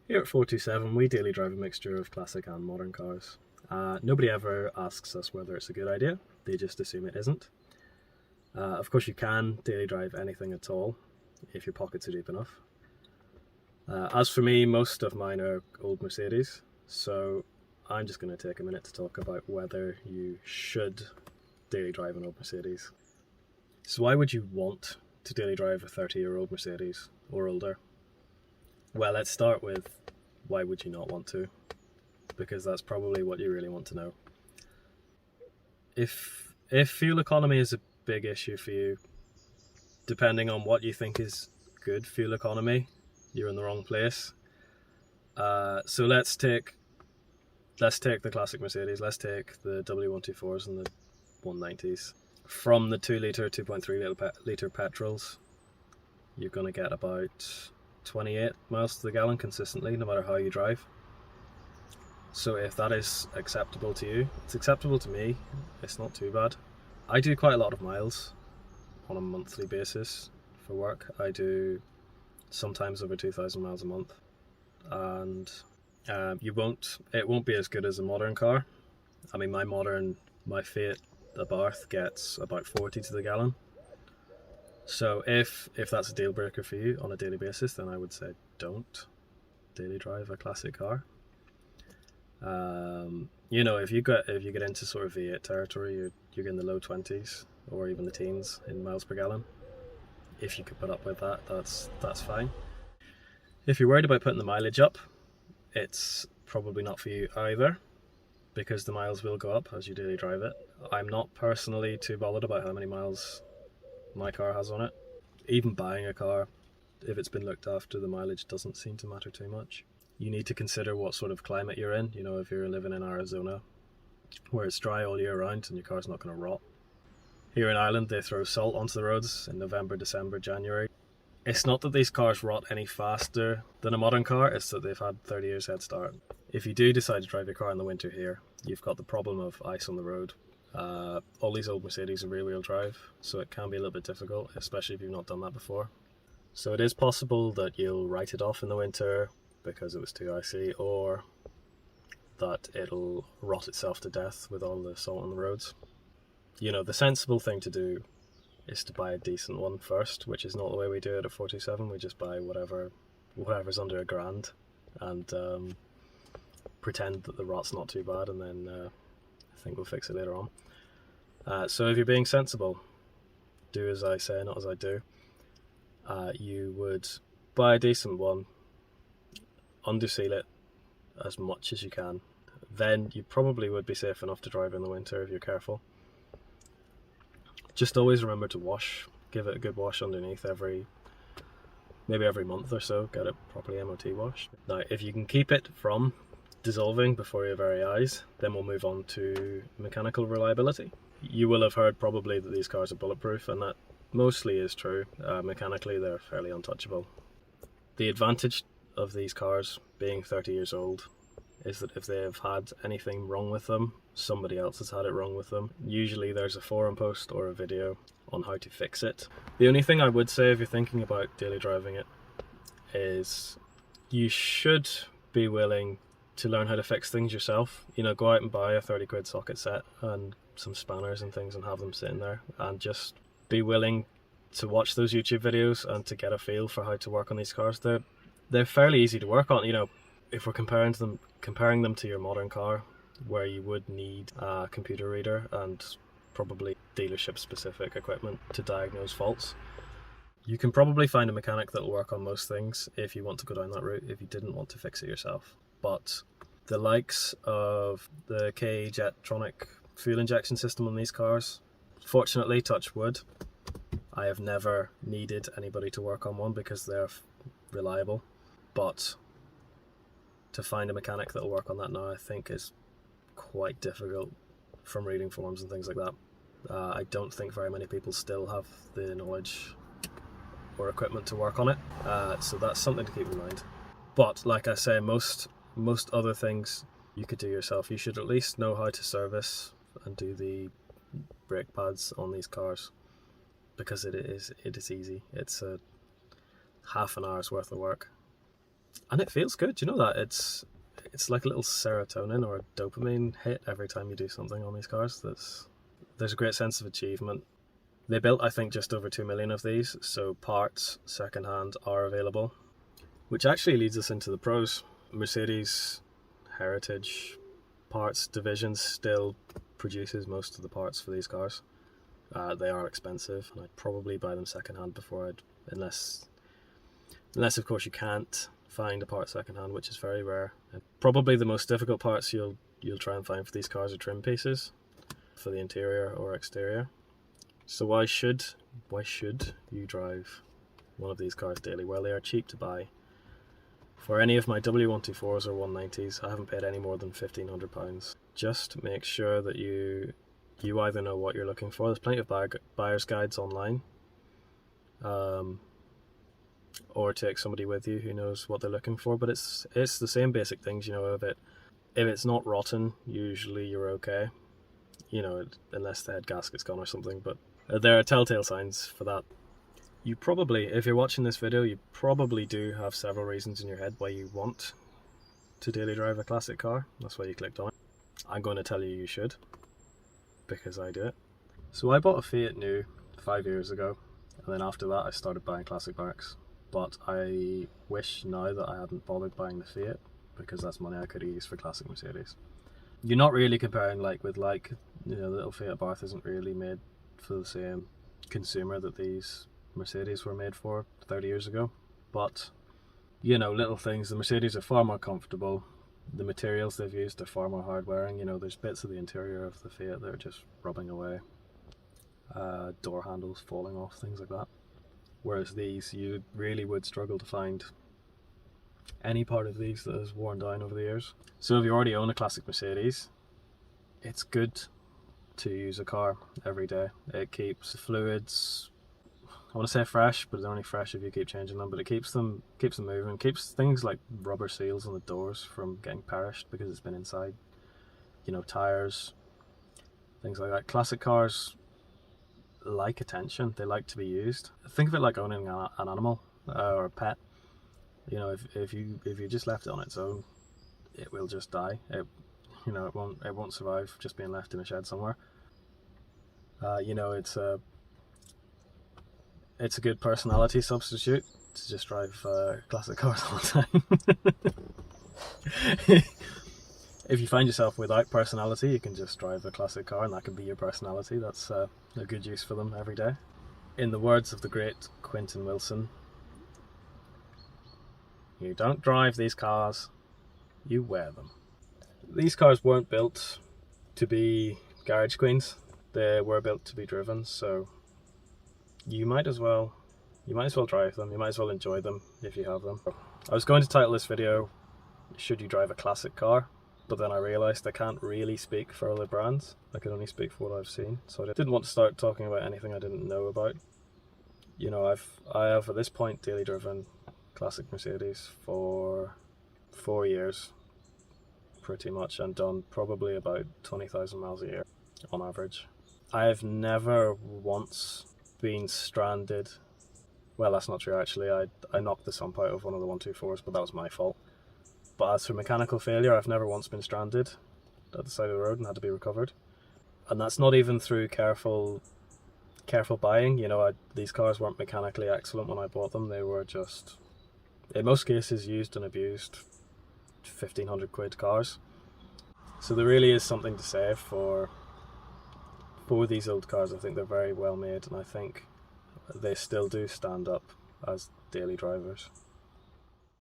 Here at 427, we daily drive a mixture of classic and modern cars. Nobody ever asks us whether it's a good idea, they just assume it isn't. Of course, you can daily drive anything at all if your pockets are deep enough. As for me, most of mine are old Mercedes, so I'm just going to take a minute to talk about whether you should daily drive an old Mercedes. So why would you want to daily drive a 30-year-old Mercedes or older? Well, let's start with why would you not want to, because that's probably what you really want to know. If fuel economy is a big issue for you, depending on what you think is good fuel economy, you're in the wrong place. So let's take the classic Mercedes. Let's take the W124s and the 190s. From the 2 litre, 2.3 litre petrols, you're going to get about 28 miles to the gallon consistently, no matter how you drive. So if that is acceptable to you, it's acceptable to me. It's not too bad. I do quite a lot of miles on a monthly basis for work. I do sometimes over 2,000 miles a month, and it won't be as good as a modern car. I mean, my Fiat Abarth gets about 40 to the gallon. So if that's a deal breaker for you on a daily basis, then I would say don't daily drive a classic car. If you get into sort of V8 territory, you're in the low 20s or even the teens in miles per gallon. If you could put up with that, that's fine. If you're worried about putting the mileage up, it's probably not for you either, because the miles will go up as you daily drive it. I'm not personally too bothered about how many miles my car has on it. Even buying a car, if it's been looked after, the mileage doesn't seem to matter too much. You need to consider what sort of climate you're in. If you're living in Arizona, where it's dry all year round and your car's not going to rot. Here in Ireland, they throw salt onto the roads in November, December, January. It's not that these cars rot any faster than a modern car, it's that they've had 30 years head start. If you do decide to drive your car in the winter here, you've got the problem of ice on the road. All these old Mercedes are rear-wheel drive, so it can be a little bit difficult, especially if you've not done that before. So it is possible that you'll write it off in the winter because it was too icy, or that it'll rot itself to death with all the salt on the roads. The sensible thing to do is to buy a decent one first, which is not the way we do it at 427. We just buy whatever's under $1,000 and pretend that the rot's not too bad, and then I think we'll fix it later on. So if you're being sensible, do as I say, not as I do. You would buy a decent one, underseal it as much as you can. Then you probably would be safe enough to drive in the winter if you're careful. Just always remember to wash. Give it a good wash underneath maybe every month or so. Get it properly MOT washed. Now, if you can keep it from dissolving before your very eyes, then we'll move on to mechanical reliability. You will have heard probably that these cars are bulletproof, and that mostly is true. Mechanically, they're fairly untouchable. The advantage of these cars being 30 years old is that if they have had anything wrong with them, somebody else has had it wrong with them. Usually there's a forum post or a video on how to fix it. The only thing I would say if you're thinking about daily driving it is you should be willing to learn how to fix things yourself. Go out and buy a 30 quid socket set and some spanners and things and have them sitting there, and just be willing to watch those YouTube videos and to get a feel for how to work on these cars. They're fairly easy to work on. If we're comparing them to your modern car, where you would need a computer reader and probably dealership specific equipment to diagnose faults, you can probably find a mechanic that'll work on most things if you want to go down that route, if you didn't want to fix it yourself. But the likes of the KE Jetronic fuel injection system on these cars, fortunately, touch wood, I have never needed anybody to work on one because they're reliable. But to find a mechanic that'll work on that now, I think is quite difficult from reading forums and things like that. I don't think very many people still have the knowledge or equipment to work on it, so that's something to keep in mind. But like I say, most other things you could do yourself. You should at least know how to service and do the brake pads on these cars, because it is easy. It's a half an hour's worth of work. And it feels good, you know that? It's like a little serotonin or a dopamine hit every time you do something on these cars. There's a great sense of achievement. They built, I think, just over 2 million of these, so parts, secondhand, are available. Which actually leads us into the pros. Mercedes Heritage Parts division still produces most of the parts for these cars. They are expensive, and I'd probably buy them secondhand unless of course you can't find a part secondhand, which is very rare. And probably the most difficult parts you'll try and find for these cars are trim pieces for the interior or exterior. So why should you drive one of these cars daily? Well, they are cheap to buy. For any of my W124s or 190s, I haven't paid any more than £1,500. Just make sure that you either know what you're looking for. There's plenty of buyer's guides online, or take somebody with you who knows what they're looking for. But it's the same basic things, you know. If it's not rotten, usually you're okay. You know, unless the head gasket's gone or something. But there are telltale signs for that. You probably, if you're watching this video, you probably do have several reasons in your head why you want to daily drive a classic car. That's why you clicked on it. I'm going to tell you should, because I do it. So I bought a Fiat new 5 years ago, and then after that I started buying classic bikes. But I wish now that I hadn't bothered buying the Fiat, because that's money I could have used for classic Mercedes. You're not really comparing like with like, you know, the little Fiat Barth isn't really made for the same consumer that these Mercedes were made for 30 years ago. But, you know, little things, the Mercedes are far more comfortable. The materials they've used are far more hard wearing. You know, there's bits of the interior of the Fiat that are just rubbing away. Door handles falling off, things like that. Whereas these, you really would struggle to find any part of these that has worn down over the years. So if you already own a classic Mercedes, it's good to use a car every day. It keeps the fluids, I want to say fresh, but they're only fresh if you keep changing them. But it keeps them moving. Keeps things like rubber seals on the doors from getting perished because it's been inside. You know, tires, things like that. Classic cars like attention. They like to be used. Think of it like owning an animal or a pet. You know, if you just left it on its own, it will just die. It won't survive just being left in a shed somewhere. You know, it's a good personality substitute to just drive classic cars all the time. If you find yourself without personality, you can just drive a classic car, and that can be your personality. That's a good use for them every day. In the words of the great Quentin Wilson, you don't drive these cars, you wear them. These cars weren't built to be garage queens. They were built to be driven, so you might as well drive them. You might as well enjoy them if you have them. I was going to title this video, "Should you drive a classic car?" But then I realised I can't really speak for other brands. I can only speak for what I've seen. So I didn't want to start talking about anything I didn't know about. You know, I have at this point daily driven classic Mercedes for 4 years, pretty much, and done probably about 20,000 miles a year on average. I have never once been stranded. Well, that's not true actually. I knocked the sump out of one of the 124s, but that was my fault. But as for mechanical failure, I've never once been stranded at the side of the road and had to be recovered. And that's not even through careful buying. You know, these cars weren't mechanically excellent when I bought them. They were just, in most cases, used and abused 1,500 quid cars. So there really is something to say for these old cars. I think they're very well made, and I think they still do stand up as daily drivers.